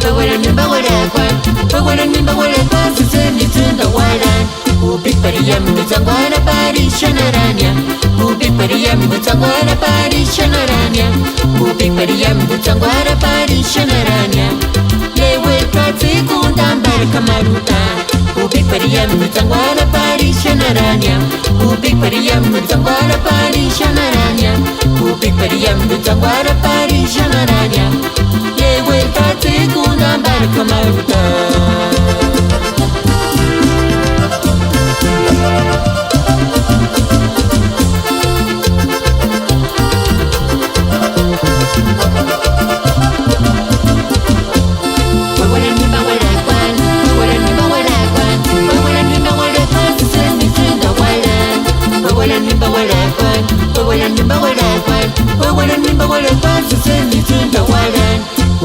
Bawalan bawarakwan, bawalan bawarakwan, susuni tunda walan. Ubik pariyam mutsangwana pari shanaranya. Ubik pariyam mutsangwana pari shanaranya. Ubik pariyam mutsangwana pari shanaranya. Lewe katsi kundambar kamaruta. Ubik pariyam mutsangwana pari shanaranya. Ubik pariyam mutsangwana pari shanaranya. Ubik pariyam mutsangwana pari shanaranya. Lewe katsi kundambar kamaruta.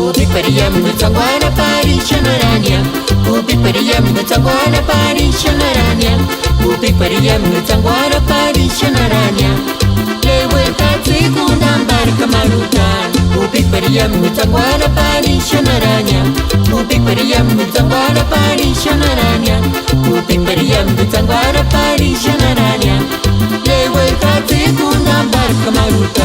Ubik pariyam mutsangwana pari shanaranya. Ubik pariyam mutsangwana pari shanaranya. Ubik pariyam mutsangwana pari shanaranya. Lewe katsi kundambar kamarutan. Ubik pariyam mutsangwana pari shanaranya. Ubik pariyam mutsangwana pari shanaranya. Ubik pariyam mutsangwana pari shanaranya. Lewe katsi kundambar kamarutan.